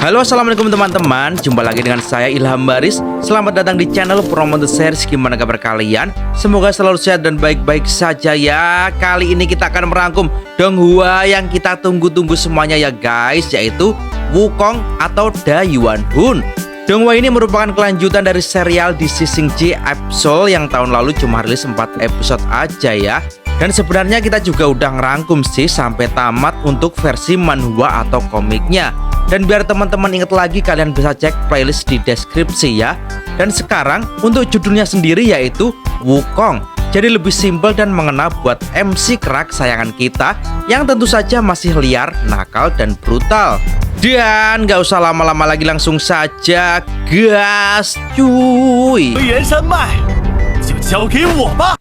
Halo, assalamualaikum teman-teman. Jumpa lagi dengan saya Ilham Baris. Selamat datang di channel Promote Series. Gimana kabar kalian? Semoga selalu sehat dan baik-baik saja ya. Kali ini kita akan merangkum Donghua yang kita tunggu-tunggu semuanya ya guys, yaitu Wukong atau Da Yuan Hun. Donghua ini merupakan kelanjutan dari serial di Sising Ji Absol yang tahun lalu cuma rilis 4 episode aja ya. Dan sebenarnya kita juga udah ngerangkum sih sampai tamat untuk versi manhwa atau komiknya. Dan biar teman-teman ingat lagi, kalian bisa cek playlist di deskripsi ya. Dan sekarang untuk judulnya sendiri yaitu Wukong. Jadi lebih simpel dan mengena buat MC kerak kesayangan kita yang tentu saja masih liar, nakal, dan brutal. Dan gak usah lama-lama lagi, langsung saja gas cuy.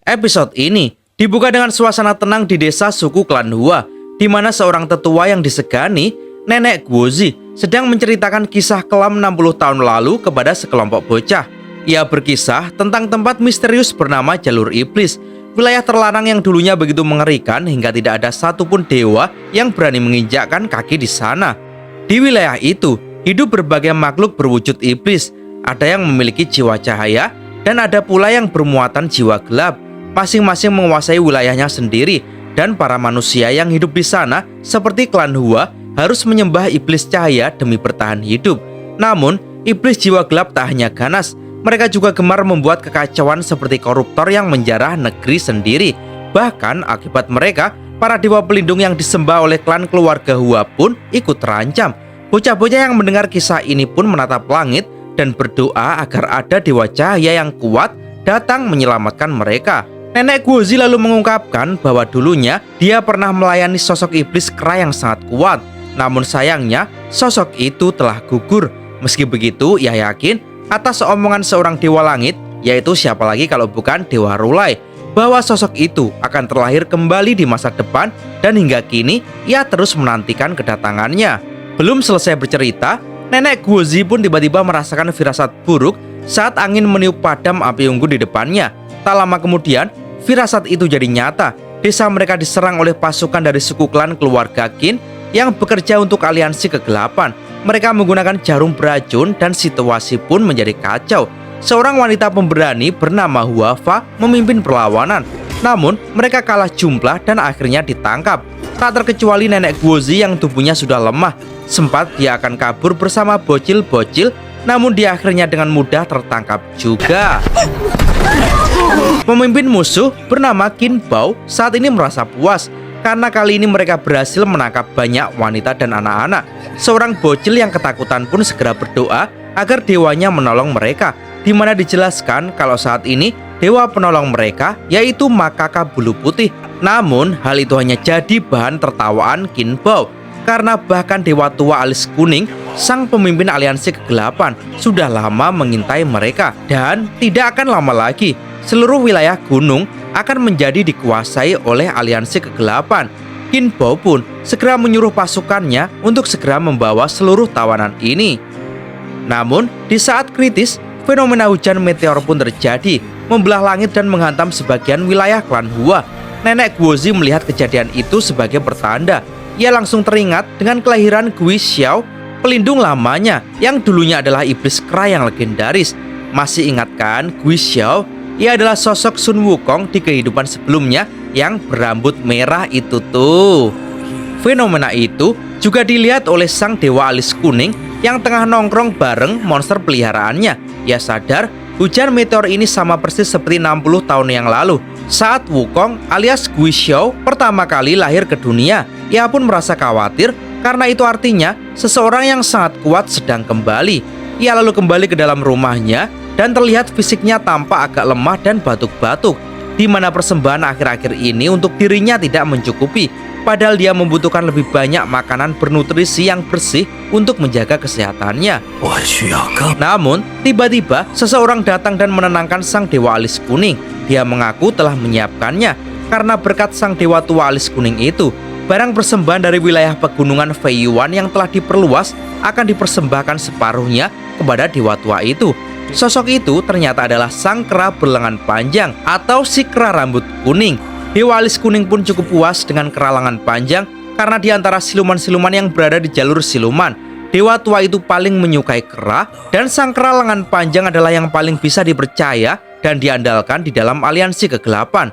Episode ini dibuka dengan suasana tenang di desa suku klan Hua, di mana seorang tetua yang disegani, Nenek Guozi, sedang menceritakan kisah kelam 60 tahun lalu kepada sekelompok bocah. Ia berkisah tentang tempat misterius bernama Jalur Iblis, wilayah terlarang yang dulunya begitu mengerikan hingga tidak ada satupun dewa yang berani menginjakkan kaki di sana. Di wilayah itu, hidup berbagai makhluk berwujud iblis, ada yang memiliki jiwa cahaya, dan ada pula yang bermuatan jiwa gelap. Masing-masing menguasai wilayahnya sendiri, dan para manusia yang hidup di sana, seperti klan Hua, harus menyembah iblis cahaya demi bertahan hidup. Namun, iblis jiwa gelap tak hanya ganas, mereka juga gemar membuat kekacauan seperti koruptor yang menjarah negeri sendiri. Bahkan akibat mereka, para dewa pelindung yang disembah oleh klan keluarga Hua pun ikut terancam. Bocah-bocah yang mendengar kisah ini pun menatap langit dan berdoa agar ada dewa cahaya yang kuat datang menyelamatkan mereka. Nenek Guozi lalu mengungkapkan bahwa dulunya dia pernah melayani sosok iblis kera yang sangat kuat. Namun sayangnya, sosok itu telah gugur. Meski begitu, ia yakin atas omongan seorang dewa langit, yaitu siapa lagi kalau bukan Dewa Rulai, bahwa sosok itu akan terlahir kembali di masa depan, dan hingga kini ia terus menantikan kedatangannya. Belum selesai bercerita, Nenek Guozi pun tiba-tiba merasakan firasat buruk saat angin meniup padam api unggun di depannya. Tak lama kemudian, firasat itu jadi nyata. Desa mereka diserang oleh pasukan dari suku klan keluarga Qin yang bekerja untuk aliansi kegelapan. Mereka menggunakan jarum beracun dan situasi pun menjadi kacau. Seorang wanita pemberani bernama Huafa memimpin perlawanan. Namun mereka kalah jumlah dan akhirnya ditangkap. Tak terkecuali Nenek Guozi yang tubuhnya sudah lemah. Sempat dia akan kabur bersama bocil-bocil, namun dia akhirnya dengan mudah tertangkap juga. Pemimpin musuh bernama Qin Bao saat ini merasa puas karena kali ini mereka berhasil menangkap banyak wanita dan anak-anak. Seorang bocil yang ketakutan pun segera berdoa agar dewanya menolong mereka, di mana dijelaskan kalau saat ini dewa penolong mereka yaitu Makaka Bulu Putih. Namun hal itu hanya jadi bahan tertawaan Qin Bao, karena bahkan dewa tua alis kuning, sang pemimpin aliansi kegelapan, sudah lama mengintai mereka. Dan tidak akan lama lagi, seluruh wilayah gunung akan menjadi dikuasai oleh aliansi kegelapan. Qin Bao pun segera menyuruh pasukannya untuk segera membawa seluruh tawanan ini. Namun di saat kritis, fenomena hujan meteor pun terjadi, membelah langit dan menghantam sebagian wilayah klan Hua. Nenek Guozi melihat kejadian itu sebagai pertanda. Ia langsung teringat dengan kelahiran Gui Xiao, pelindung lamanya yang dulunya adalah iblis kera yang legendaris. Masih ingat kan Gui Xiao? Ia adalah sosok Sun Wukong di kehidupan sebelumnya yang berambut merah itu tuh. Fenomena itu juga dilihat oleh sang dewa alis kuning yang tengah nongkrong bareng monster peliharaannya. Ia sadar hujan meteor ini sama persis seperti 60 tahun yang lalu saat Wukong alias Gui Xiao pertama kali lahir ke dunia. Ia pun merasa khawatir karena itu artinya seseorang yang sangat kuat sedang kembali. Ia lalu kembali ke dalam rumahnya dan terlihat fisiknya tampak agak lemah dan batuk-batuk, di mana persembahan akhir-akhir ini untuk dirinya tidak mencukupi, padahal dia membutuhkan lebih banyak makanan bernutrisi yang bersih untuk menjaga kesehatannya. Namun tiba-tiba seseorang datang dan menenangkan sang dewa alis kuning. Dia mengaku telah menyiapkannya, karena berkat sang dewa tua alis kuning itu, barang persembahan dari wilayah pegunungan Feiyuan yang telah diperluas akan dipersembahkan separuhnya kepada dewa tua itu. Sosok itu ternyata adalah sang kera berlengan panjang atau si kera rambut kuning. Dewa alis kuning pun cukup puas dengan kera lengan panjang karena di antara siluman-siluman yang berada di jalur siluman, dewa tua itu paling menyukai kera, dan sang kera lengan panjang adalah yang paling bisa dipercaya dan diandalkan di dalam aliansi kegelapan.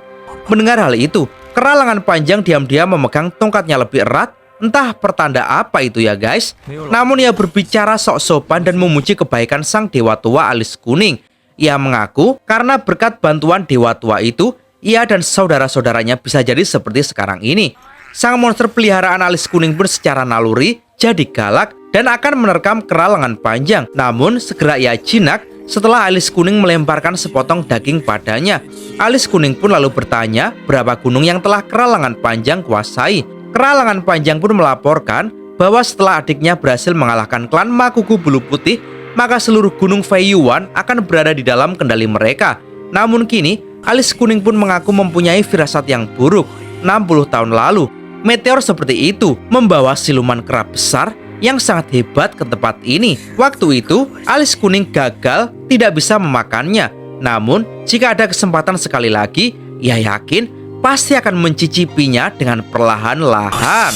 Mendengar hal itu, kera lengan panjang diam-diam memegang tongkatnya lebih erat. Entah pertanda apa itu ya guys. Namun ia berbicara sok sopan dan memuji kebaikan sang dewa tua alis kuning. Ia mengaku karena berkat bantuan dewa tua itu, ia dan saudara-saudaranya bisa jadi seperti sekarang ini. Sang monster peliharaan alis kuning pun secara naluri jadi galak dan akan menerkam kera lengan panjang. Namun segera ia jinak setelah alis kuning melemparkan sepotong daging padanya. Alis kuning pun lalu bertanya berapa gunung yang telah kera lengan panjang kuasai. Kera lengan panjang pun melaporkan bahwa setelah adiknya berhasil mengalahkan klan Makuku Bulu Putih, maka seluruh gunung Feiyuan akan berada di dalam kendali mereka. Namun kini, alis kuning pun mengaku mempunyai firasat yang buruk. 60 tahun lalu, meteor seperti itu membawa siluman kera besar yang sangat hebat ke tempat ini. Waktu itu, alis kuning gagal tidak bisa memakannya. Namun, jika ada kesempatan sekali lagi, ia yakin pasti akan mencicipinya dengan perlahan-lahan.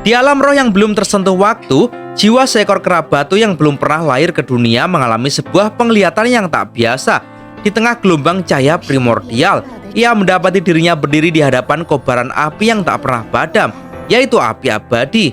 Di alam roh yang belum tersentuh waktu, jiwa seekor kera batu yang belum pernah lahir ke dunia mengalami sebuah penglihatan yang tak biasa. Di tengah gelombang cahaya primordial, ia mendapati dirinya berdiri di hadapan kobaran api yang tak pernah padam, yaitu api abadi.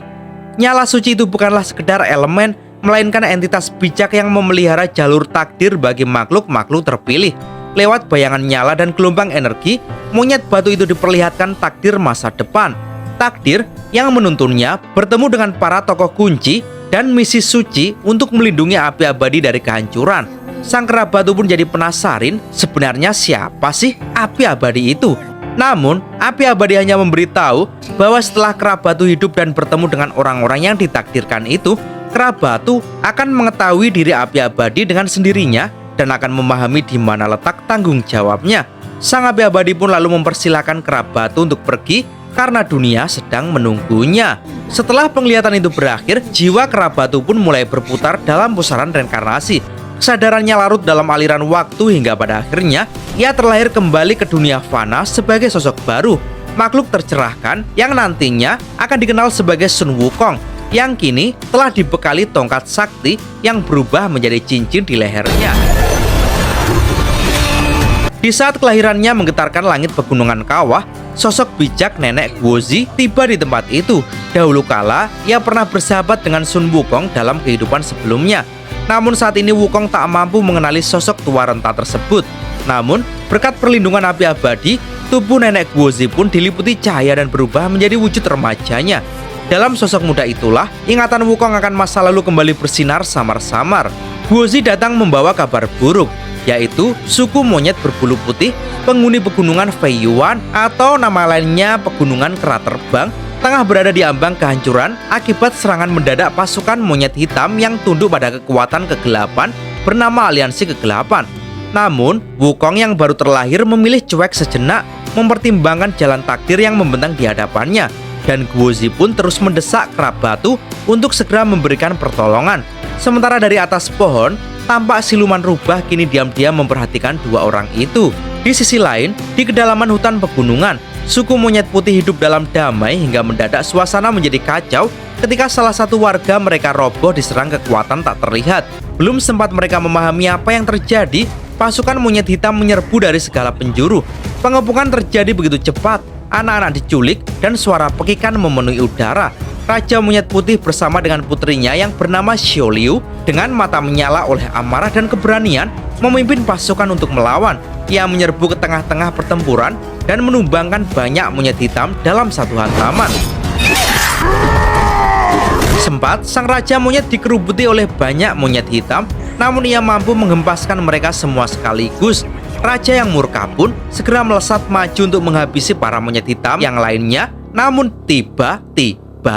Nyala suci itu bukanlah sekedar elemen, melainkan entitas bijak yang memelihara jalur takdir bagi makhluk-makhluk terpilih. Lewat bayangan nyala dan gelombang energi, monyet batu itu diperlihatkan takdir masa depan. Takdir yang menuntunnya bertemu dengan para tokoh kunci dan misi suci untuk melindungi api abadi dari kehancuran. Sang kera batu pun jadi penasaran, sebenarnya siapa sih api abadi itu? Namun, api abadi hanya memberitahu bahwa setelah kera batu hidup dan bertemu dengan orang-orang yang ditakdirkan itu, kera batu akan mengetahui diri api abadi dengan sendirinya dan akan memahami di mana letak tanggung jawabnya. Sang api abadi pun lalu mempersilahkan kera batu untuk pergi karena dunia sedang menunggunya. Setelah penglihatan itu berakhir, jiwa kera batu pun mulai berputar dalam pusaran reinkarnasi. Kesadarannya larut dalam aliran waktu hingga pada akhirnya ia terlahir kembali ke dunia fana sebagai sosok baru, makhluk tercerahkan yang nantinya akan dikenal sebagai Sun Wukong, yang kini telah dibekali tongkat sakti yang berubah menjadi cincin di lehernya. Di saat kelahirannya menggetarkan langit pegunungan kawah, sosok bijak nenek Guozi tiba di tempat itu. Dahulu kala, ia pernah bersahabat dengan Sun Wukong dalam kehidupan sebelumnya. Namun saat ini Wukong tak mampu mengenali sosok tua renta tersebut. Namun, berkat perlindungan api abadi, tubuh nenek Guozi pun diliputi cahaya dan berubah menjadi wujud remajanya. Dalam sosok muda itulah, ingatan Wukong akan masa lalu kembali bersinar samar-samar. Guozi datang membawa kabar buruk, yaitu suku monyet berbulu putih, penghuni pegunungan Feiyuan atau nama lainnya pegunungan kera terbang, tengah berada di ambang kehancuran akibat serangan mendadak pasukan monyet hitam yang tunduk pada kekuatan kegelapan bernama Aliansi Kegelapan. Namun, Wukong yang baru terlahir memilih cuek sejenak, mempertimbangkan jalan takdir yang membentang di hadapannya, dan Guozi pun terus mendesak kera batu untuk segera memberikan pertolongan. Sementara dari atas pohon, tampak siluman rubah kini diam-diam memperhatikan dua orang itu. Di sisi lain, di kedalaman hutan pegunungan, suku monyet putih hidup dalam damai hingga mendadak suasana menjadi kacau ketika salah satu warga mereka roboh diserang kekuatan tak terlihat. Belum sempat mereka memahami apa yang terjadi, pasukan monyet hitam menyerbu dari segala penjuru. Pengepungan terjadi begitu cepat, anak-anak diculik dan suara pekikan memenuhi udara. Raja monyet putih bersama dengan putrinya yang bernama Xiaoliu dengan mata menyala oleh amarah dan keberanian memimpin pasukan untuk melawan. Ia menyerbu ke tengah-tengah pertempuran dan menumbangkan banyak monyet hitam dalam satu hantaman. Sempat sang raja monyet dikerubuti oleh banyak monyet hitam, namun ia mampu menghempaskan mereka semua sekaligus. Raja yang murka pun segera melesat maju untuk menghabisi para monyet hitam yang lainnya, namun tiba-tiba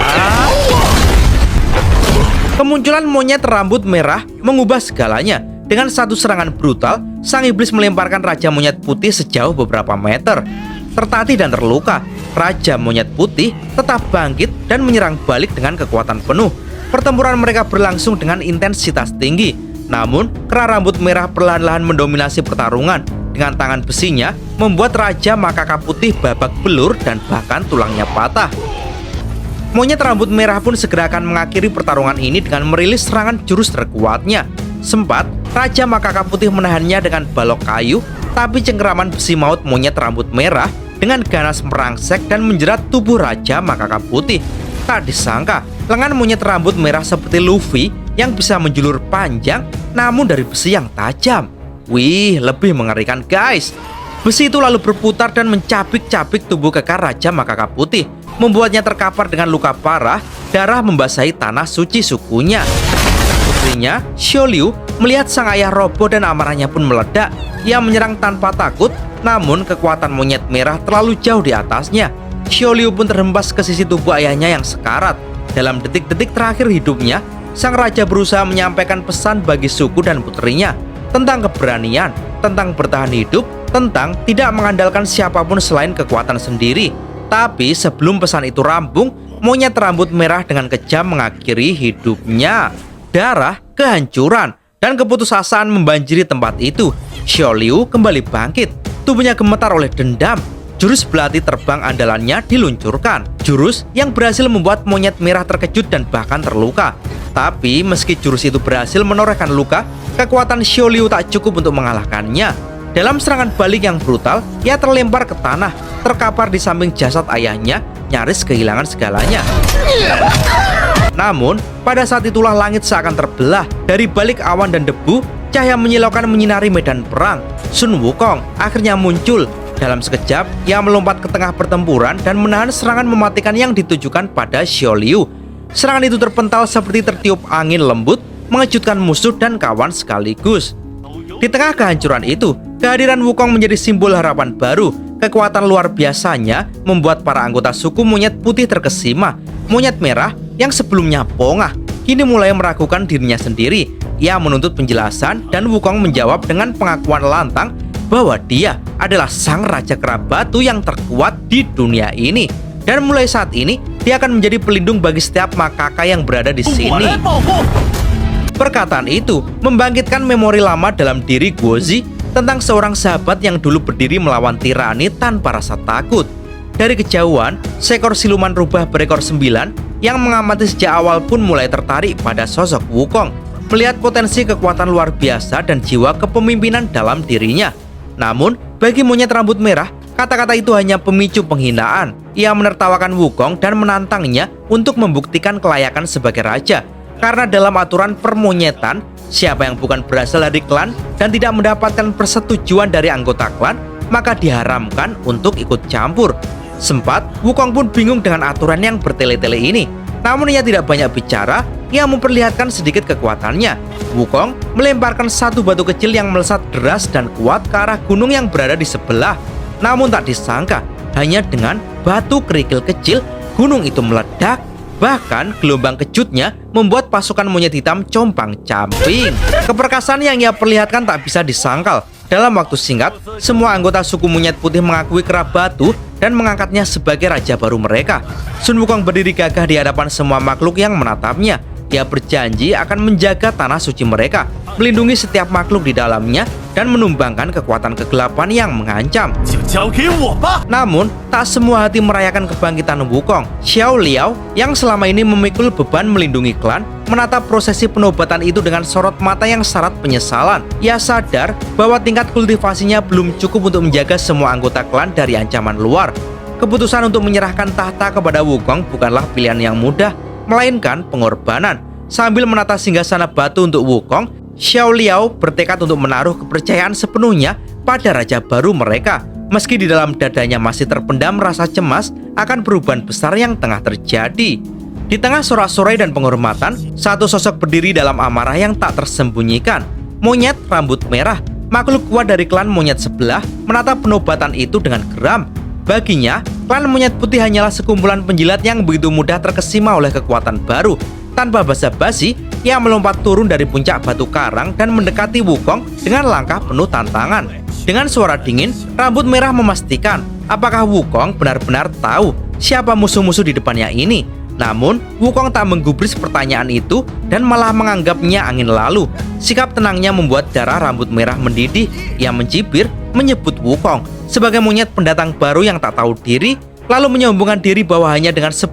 kemunculan monyet rambut merah mengubah segalanya. Dengan satu serangan brutal, sang iblis melemparkan Raja Monyet Putih sejauh beberapa meter. Tertatih dan terluka, Raja Monyet Putih tetap bangkit dan menyerang balik dengan kekuatan penuh. Pertempuran mereka berlangsung dengan intensitas tinggi. Namun, kera rambut merah perlahan-lahan mendominasi pertarungan. Dengan tangan besinya, membuat Raja Makaka Putih babak belur dan bahkan tulangnya patah. Monyet rambut merah pun segera akan mengakhiri pertarungan ini dengan merilis serangan jurus terkuatnya. Sempat, Raja Makaka Putih menahannya dengan balok kayu, tapi cengkeraman besi maut monyet rambut merah dengan ganas merangsek dan menjerat tubuh Raja Makaka Putih. Tak disangka, lengan monyet rambut merah seperti Luffy yang bisa menjulur panjang namun dari besi yang tajam. Wih, lebih mengerikan guys. Besi itu lalu berputar dan mencabik-cabik tubuh kekar Raja Makaka Putih, membuatnya terkapar dengan luka parah, darah membasahi tanah suci sukunya. Putrinya, Xiaoliu, melihat sang ayah roboh dan amarahnya pun meledak. Ia menyerang tanpa takut, namun kekuatan monyet merah terlalu jauh di atasnya. Xiaoliu pun terhempas ke sisi tubuh ayahnya yang sekarat. Dalam detik-detik terakhir hidupnya, sang raja berusaha menyampaikan pesan bagi suku dan putrinya tentang keberanian, tentang bertahan hidup, tentang tidak mengandalkan siapapun selain kekuatan sendiri. Tapi sebelum pesan itu rampung, monyet rambut merah dengan kejam mengakhiri hidupnya. Darah, kehancuran, dan keputusasaan membanjiri tempat itu. Xiaoliu kembali bangkit, tubuhnya gemetar oleh dendam. Jurus belati terbang andalannya diluncurkan. Jurus yang berhasil membuat monyet merah terkejut dan bahkan terluka. Tapi meski jurus itu berhasil menorehkan luka, kekuatan Xiaoliu tak cukup untuk mengalahkannya. Dalam serangan balik yang brutal, ia terlempar ke tanah, terkapar di samping jasad ayahnya, nyaris kehilangan segalanya. Namun, pada saat itulah langit seakan terbelah. Dari balik awan dan debu, cahaya menyilaukan menyinari medan perang. Sun Wukong akhirnya muncul. Dalam sekejap, ia melompat ke tengah pertempuran dan menahan serangan mematikan yang ditujukan pada Xiaoliu. Serangan itu terpental seperti tertiup angin lembut, mengejutkan musuh dan kawan sekaligus. Di tengah kehancuran itu, kehadiran Wukong menjadi simbol harapan baru. Kekuatan luar biasanya membuat para anggota suku monyet putih terkesima. Monyet merah yang sebelumnya pongah, kini mulai meragukan dirinya sendiri. Ia menuntut penjelasan dan Wukong menjawab dengan pengakuan lantang bahwa dia adalah sang raja kera batu yang terkuat di dunia ini. Dan mulai saat ini, dia akan menjadi pelindung bagi setiap makaka yang berada di sini. Perkataan itu membangkitkan memori lama dalam diri Guozi tentang seorang sahabat yang dulu berdiri melawan tirani tanpa rasa takut. Dari kejauhan, seekor siluman rubah berekor 9 yang mengamati sejak awal pun mulai tertarik pada sosok Wukong, melihat potensi kekuatan luar biasa dan jiwa kepemimpinan dalam dirinya. Namun, bagi monyet rambut merah, kata-kata itu hanya pemicu penghinaan. Ia menertawakan Wukong dan menantangnya untuk membuktikan kelayakan sebagai raja. Karena dalam aturan permonyetan, siapa yang bukan berasal dari klan dan tidak mendapatkan persetujuan dari anggota klan, maka diharamkan untuk ikut campur. Sempat, Wukong pun bingung dengan aturan yang bertele-tele ini. Namun ia tidak banyak bicara, ia memperlihatkan sedikit kekuatannya. Wukong melemparkan satu batu kecil yang melesat deras dan kuat ke arah gunung yang berada di sebelah. Namun tak disangka, hanya dengan batu kerikil kecil, gunung itu meledak. Bahkan gelombang kejutnya membuat pasukan monyet hitam compang-camping. Keperkasaan yang ia perlihatkan tak bisa disangkal. Dalam waktu singkat, semua anggota suku monyet putih mengakui kera batu dan mengangkatnya sebagai raja baru mereka. Sun Wukong berdiri gagah di hadapan semua makhluk yang menatapnya. Ia berjanji akan menjaga tanah suci mereka, melindungi setiap makhluk di dalamnya, dan menumbangkan kekuatan kegelapan yang mengancam. Namun, tak semua hati merayakan kebangkitan Wukong. Xiao Liao, yang selama ini memikul beban melindungi klan, menatap prosesi penobatan itu dengan sorot mata yang syarat penyesalan. Ia sadar bahwa tingkat kultivasinya belum cukup untuk menjaga semua anggota klan dari ancaman luar. Keputusan untuk menyerahkan tahta kepada Wukong bukanlah pilihan yang mudah, melainkan pengorbanan. Sambil menata singgasana batu untuk Wukong, Xiao Liao bertekad untuk menaruh kepercayaan sepenuhnya pada raja baru mereka. Meski di dalam dadanya masih terpendam rasa cemas akan perubahan besar yang tengah terjadi. Di tengah sorak-sorai dan penghormatan, satu sosok berdiri dalam amarah yang tak tersembunyikan. Monyet rambut merah, makhluk kuat dari klan monyet sebelah, menatap penobatan itu dengan geram. Baginya, klan monyet putih hanyalah sekumpulan penjilat yang begitu mudah terkesima oleh kekuatan baru. Tanpa basa-basi, ia melompat turun dari puncak batu karang dan mendekati Wukong dengan langkah penuh tantangan. Dengan suara dingin, rambut merah memastikan apakah Wukong benar-benar tahu siapa musuh-musuh di depannya ini. Namun, Wukong tak menggubris pertanyaan itu dan malah menganggapnya angin lalu. Sikap tenangnya membuat darah rambut merah mendidih. Ia mencibir, menyebut Wukong sebagai monyet pendatang baru yang tak tahu diri, lalu menyombongkan diri bahwa hanya dengan 10%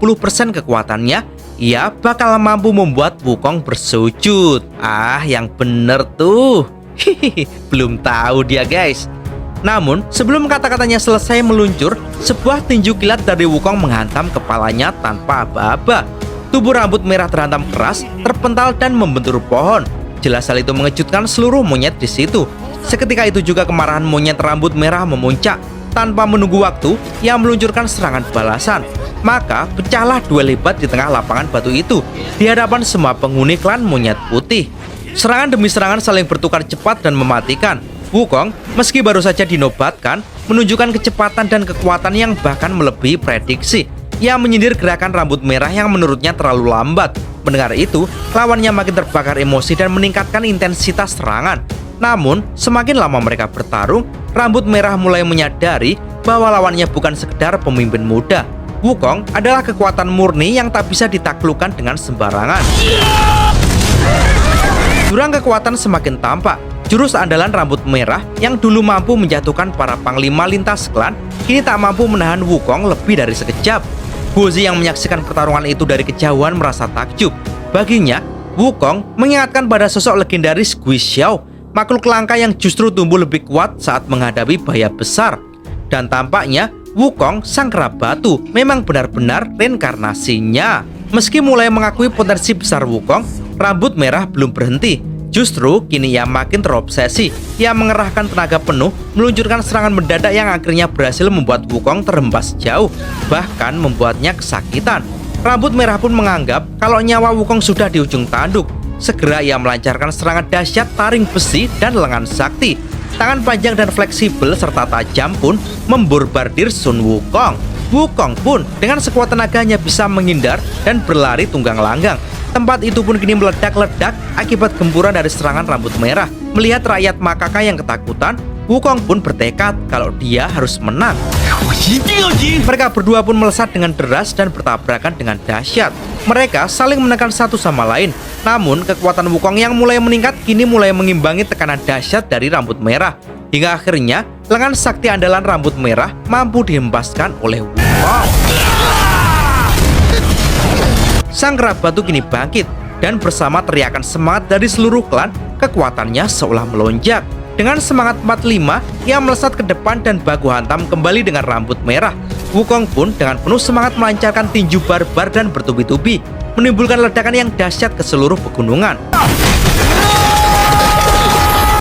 kekuatannya, ia bakal mampu membuat Wukong bersujud. Ah, yang bener tuh. Hihihi, belum tahu dia guys. Namun, sebelum kata-katanya selesai meluncur, sebuah tinju kilat dari Wukong menghantam kepalanya tanpa aba-aba. Tubuh rambut merah terhantam keras, terpental dan membentur pohon. Jelas hal itu mengejutkan seluruh monyet di situ. Seketika itu juga kemarahan monyet rambut merah memuncak. Tanpa menunggu waktu, ia meluncurkan serangan balasan. Maka pecahlah duel hebat di tengah lapangan batu itu di hadapan semua penghuni klan monyet putih. Serangan demi serangan saling bertukar cepat dan mematikan. Wukong, meski baru saja dinobatkan, menunjukkan kecepatan dan kekuatan yang bahkan melebihi prediksi. Ia menyindir gerakan rambut merah yang menurutnya terlalu lambat. Mendengar itu, lawannya makin terbakar emosi dan meningkatkan intensitas serangan. Namun, semakin lama mereka bertarung, rambut merah mulai menyadari bahwa lawannya bukan sekedar pemimpin muda. Wukong adalah kekuatan murni yang tak bisa ditaklukkan dengan sembarangan. Jurang kekuatan semakin tampak. Jurus andalan rambut merah yang dulu mampu menjatuhkan para panglima lintas klan, kini tak mampu menahan Wukong lebih dari sekejap. Guozi yang menyaksikan pertarungan itu dari kejauhan merasa takjub. Baginya, Wukong mengingatkan pada sosok legendaris Gui Xiao, makhluk langka yang justru tumbuh lebih kuat saat menghadapi bahaya besar. Dan tampaknya Wukong, sang kera batu, memang benar-benar reinkarnasinya. Meski mulai mengakui potensi besar Wukong, rambut merah belum berhenti. Justru kini ia makin terobsesi. Ia mengerahkan tenaga penuh, meluncurkan serangan mendadak yang akhirnya berhasil membuat Wukong terhempas jauh, bahkan membuatnya kesakitan. Rambut merah pun menganggap kalau nyawa Wukong sudah di ujung tanduk. Segera ia melancarkan serangan dahsyat taring besi dan lengan sakti. Tangan panjang dan fleksibel serta tajam pun memborbardir Sun Wukong. Wukong pun dengan sekuat tenaganya bisa menghindar dan berlari tunggang langgang. Tempat itu pun kini meledak-ledak akibat gempuran dari serangan rambut merah. Melihat rakyat Makaka yang ketakutan, Wukong pun bertekad kalau dia harus menang. Mereka berdua pun melesat dengan deras dan bertabrakan dengan dahsyat. Mereka saling menekan satu sama lain. Namun kekuatan Wukong yang mulai meningkat kini mulai mengimbangi tekanan dahsyat dari rambut merah. Hingga akhirnya lengan sakti andalan rambut merah mampu dihempaskan oleh Wukong. Sang kera batu kini bangkit dan bersama teriakan semangat dari seluruh klan, kekuatannya seolah melonjak. Dengan semangat 45, ia melesat ke depan dan baku hantam kembali dengan rambut merah. Wukong pun dengan penuh semangat melancarkan tinju barbar dan bertubi-tubi, menimbulkan ledakan yang dahsyat ke seluruh pegunungan.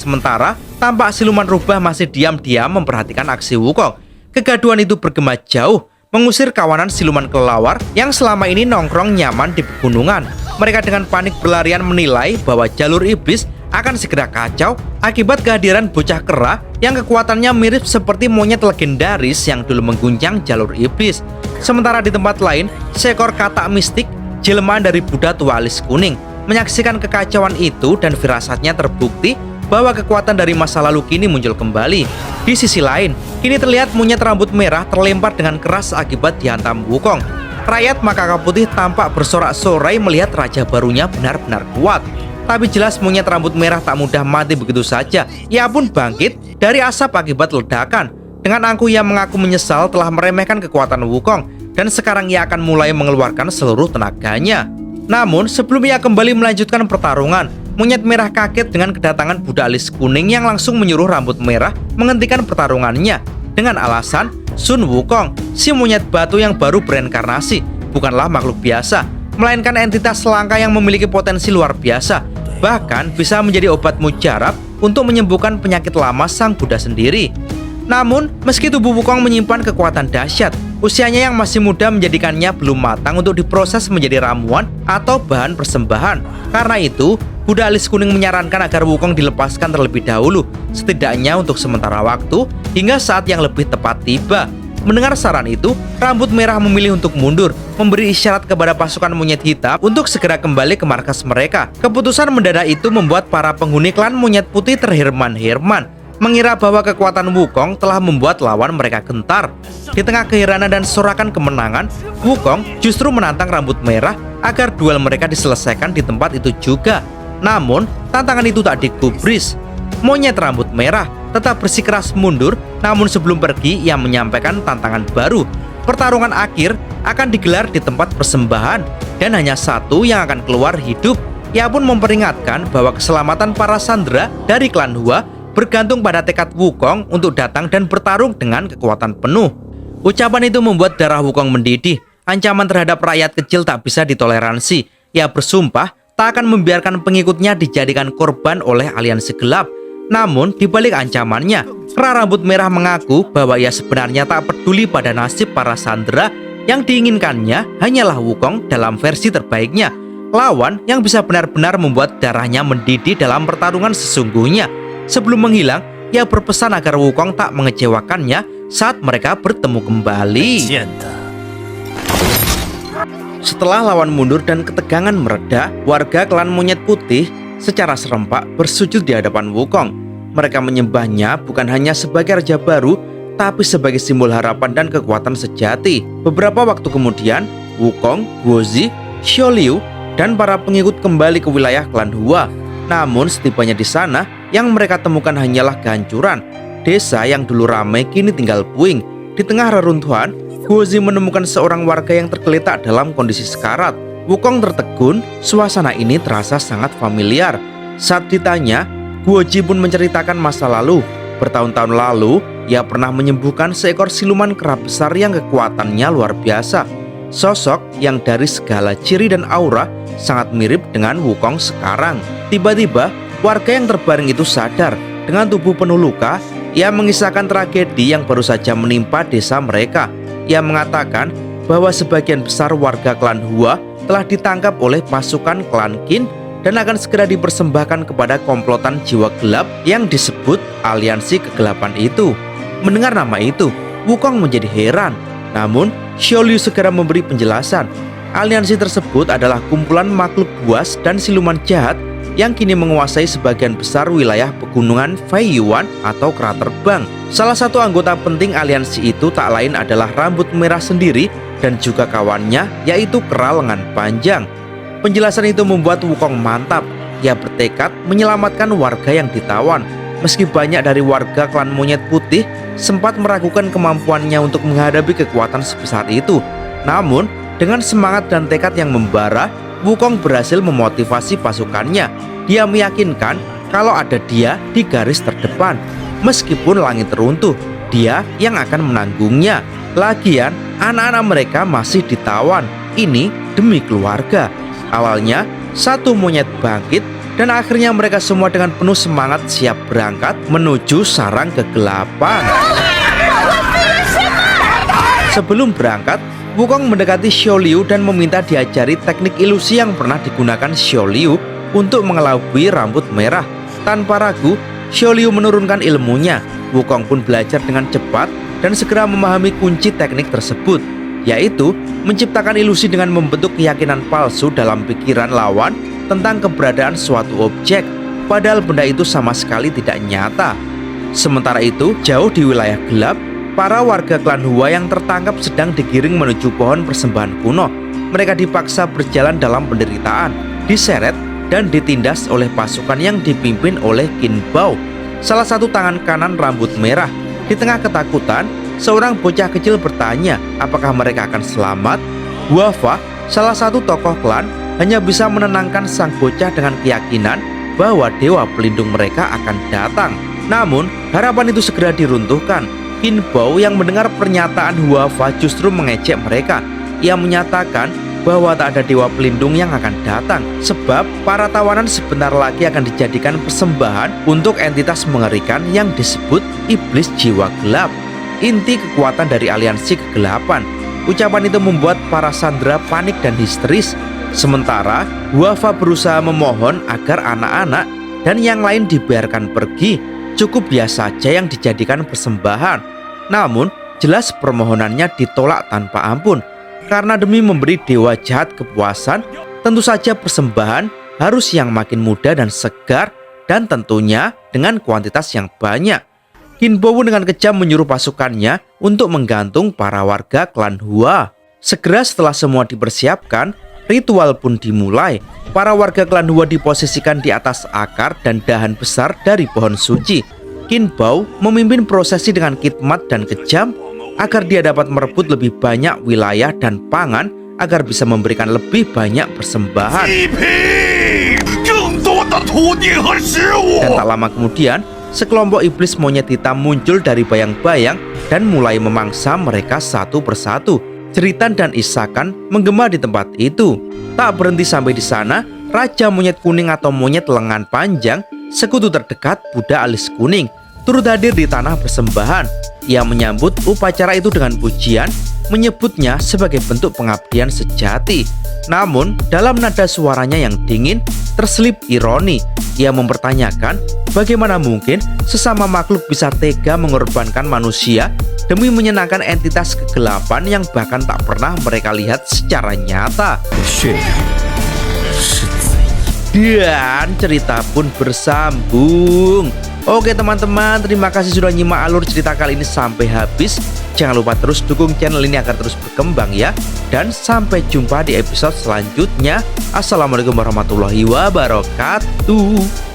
Sementara, tampak siluman rubah masih diam-diam memperhatikan aksi Wukong. Kegaduhan itu bergema jauh, mengusir kawanan siluman kelelawar yang selama ini nongkrong nyaman di pegunungan. Mereka dengan panik berlarian menilai bahwa jalur iblis akan segera kacau akibat kehadiran bocah kera yang kekuatannya mirip seperti monyet legendaris yang dulu mengguncang jalur iblis. Sementara di tempat lain, seekor katak mistik, jelmaan dari Buddha tua alis kuning, menyaksikan kekacauan itu dan firasatnya terbukti bahwa kekuatan dari masa lalu kini muncul kembali. Di sisi lain, kini terlihat monyet rambut merah terlempar dengan keras akibat dihantam Wukong. Rakyat Makaka Putih tampak bersorak-sorai melihat raja barunya benar-benar kuat. Tapi jelas monyet rambut merah tak mudah mati begitu saja. Ia pun bangkit dari asap akibat ledakan. Dengan angkuh ia mengaku menyesal telah meremehkan kekuatan Wukong, dan sekarang ia akan mulai mengeluarkan seluruh tenaganya. Namun sebelum ia kembali melanjutkan pertarungan, monyet merah kaget dengan kedatangan Buddha alis kuning yang langsung menyuruh rambut merah menghentikan pertarungannya dengan alasan Sun Wukong, si monyet batu yang baru bereinkarnasi, bukanlah makhluk biasa, melainkan entitas langka yang memiliki potensi luar biasa, bahkan bisa menjadi obat mujarab untuk menyembuhkan penyakit lama sang Buddha sendiri. Namun, meski tubuh Wukong menyimpan kekuatan dahsyat, usianya yang masih muda menjadikannya belum matang untuk diproses menjadi ramuan atau bahan persembahan. Karena itu, Buddha alis kuning menyarankan agar Wukong dilepaskan terlebih dahulu, setidaknya untuk sementara waktu, hingga saat yang lebih tepat tiba. Mendengar saran itu, rambut merah memilih untuk mundur, memberi isyarat kepada pasukan monyet hitam untuk segera kembali ke markas mereka. Keputusan mendadak itu membuat para penghuni klan monyet putih terherman-herman, mengira bahwa kekuatan Wukong telah membuat lawan mereka gentar. Di tengah keheranan dan sorakan kemenangan, Wukong justru menantang rambut merah agar duel mereka diselesaikan di tempat itu juga. Namun, tantangan itu tak digubris. Monyet rambut merah tetap bersikeras mundur, namun sebelum pergi ia menyampaikan tantangan baru. Pertarungan akhir akan digelar di tempat persembahan dan hanya satu yang akan keluar hidup. Ia pun memperingatkan bahwa keselamatan para sandera dari klan Hua bergantung pada tekad Wukong untuk datang dan bertarung dengan kekuatan penuh. Ucapan itu membuat darah Wukong mendidih. Ancaman terhadap rakyat kecil tak bisa ditoleransi. Ia bersumpah tak akan membiarkan pengikutnya dijadikan korban oleh aliansi gelap. Namun, di balik ancamannya, Kera Rambut Merah mengaku bahwa ia sebenarnya tak peduli pada nasib para sandera. Yang diinginkannya hanyalah Wukong dalam versi terbaiknya, lawan yang bisa benar-benar membuat darahnya mendidih dalam pertarungan sesungguhnya. Sebelum menghilang, ia berpesan agar Wukong tak mengecewakannya saat mereka bertemu kembali. Setelah lawan mundur dan ketegangan mereda, warga klan Monyet Putih secara serempak bersujud di hadapan Wukong. Mereka menyembahnya bukan hanya sebagai raja baru, tapi sebagai simbol harapan dan kekuatan sejati. Beberapa waktu kemudian, Wukong, Guozi, Xiao Liu, dan para pengikut kembali ke wilayah klan Hua. Namun setibanya di sana, yang mereka temukan hanyalah kehancuran. Desa yang dulu ramai kini tinggal puing. Di tengah reruntuhan, Guozi menemukan seorang warga yang tergeletak dalam kondisi sekarat. Wukong tertegun, suasana ini terasa sangat familiar. Saat ditanya, Guozi pun menceritakan masa lalu. Bertahun-tahun lalu, ia pernah menyembuhkan seekor siluman kera besar yang kekuatannya luar biasa. Sosok yang dari segala ciri dan aura sangat mirip dengan Wukong sekarang. Tiba-tiba, warga yang terbaring itu sadar. Dengan tubuh penuh luka, ia mengisahkan tragedi yang baru saja menimpa desa mereka. Ia mengatakan bahwa sebagian besar warga klan Hua telah ditangkap oleh pasukan klan Qin dan akan segera dipersembahkan kepada komplotan jiwa gelap yang disebut aliansi kegelapan itu. Mendengar nama itu, Wukong menjadi heran. Namun, Xiao Liu segera memberi penjelasan. Aliansi tersebut adalah kumpulan makhluk buas dan siluman jahat yang kini menguasai sebagian besar wilayah pegunungan Feiyuan atau kera terbang. Salah satu anggota penting aliansi itu tak lain adalah Rambut Merah sendiri dan juga kawannya, yaitu Kera Lengan Panjang. Penjelasan itu membuat Wukong mantap. Ia bertekad menyelamatkan warga yang ditawan. Meski banyak dari warga klan Monyet Putih sempat meragukan kemampuannya untuk menghadapi kekuatan sebesar itu. Namun, dengan semangat dan tekad yang membara, Wukong berhasil memotivasi pasukannya. Dia meyakinkan kalau ada dia di garis terdepan. Meskipun langit runtuh, dia yang akan menanggungnya. Lagian, anak-anak mereka masih ditawan. Ini demi keluarga. Awalnya, satu monyet bangkit dan akhirnya mereka semua dengan penuh semangat siap berangkat menuju sarang kegelapan. Sebelum berangkat, Wukong mendekati Xiao Liu dan meminta diajari teknik ilusi yang pernah digunakan Xiao Liu untuk mengelabui Rambut Merah. Tanpa ragu, Xiao Liu menurunkan ilmunya. Wukong pun belajar dengan cepat dan segera memahami kunci teknik tersebut, yaitu menciptakan ilusi dengan membentuk keyakinan palsu dalam pikiran lawan tentang keberadaan suatu objek, padahal benda itu sama sekali tidak nyata. Sementara itu, jauh di wilayah gelap, para warga klan Hua yang tertangkap sedang digiring menuju pohon persembahan kuno. Mereka dipaksa berjalan dalam penderitaan, diseret dan ditindas oleh pasukan yang dipimpin oleh Qin Bao, salah satu tangan kanan Rambut Merah. Di tengah ketakutan, seorang bocah kecil bertanya apakah mereka akan selamat. Guava, salah satu tokoh klan, hanya bisa menenangkan sang bocah dengan keyakinan bahwa dewa pelindung mereka akan datang. Namun, harapan itu segera diruntuhkan. Qin Bao yang mendengar pernyataan Guava justru mengejek mereka. Ia menyatakan bahwa tak ada dewa pelindung yang akan datang, sebab para tawanan sebentar lagi akan dijadikan persembahan untuk entitas mengerikan yang disebut iblis jiwa gelap, inti kekuatan dari aliansi kegelapan. Ucapan itu membuat para sandera panik dan histeris. Sementara Guava berusaha memohon agar anak-anak dan yang lain dibiarkan pergi. Cukup dia saja yang dijadikan persembahan. Namun jelas permohonannya ditolak tanpa ampun. Karena demi memberi dewa jahat kepuasan, tentu saja persembahan harus yang makin muda dan segar, dan tentunya dengan kuantitas yang banyak. Qin Bao dengan kejam menyuruh pasukannya untuk menggantung para warga klan Hua. Segera setelah semua dipersiapkan, ritual pun dimulai. Para warga klan Hua diposisikan di atas akar dan dahan besar dari pohon suci. Qin Bao memimpin prosesi dengan khidmat dan kejam. agar dia dapat merebut lebih banyak wilayah dan pangan agar bisa memberikan lebih banyak persembahan. Dan tak lama kemudian, sekelompok iblis monyet hitam muncul dari bayang-bayang dan mulai memangsa mereka satu persatu. Jeritan dan isakan menggema di tempat itu. Tak berhenti sampai di sana, Raja Monyet Kuning atau monyet lengan panjang, sekutu terdekat Buddha alis kuning, turut hadir di tanah persembahan. Ia menyambut upacara itu dengan pujian, menyebutnya sebagai bentuk pengabdian sejati. Namun, dalam nada suaranya yang dingin, terselip ironi. Ia mempertanyakan bagaimana mungkin sesama makhluk bisa tega mengorbankan manusia demi menyenangkan entitas kegelapan yang bahkan tak pernah mereka lihat secara nyata. Dan cerita pun bersambung. Oke teman-teman, terima kasih sudah nyimak alur cerita kali ini sampai habis. Jangan lupa terus dukung channel ini agar terus berkembang ya. Dan sampai jumpa di episode selanjutnya. Assalamualaikum warahmatullahi wabarakatuh.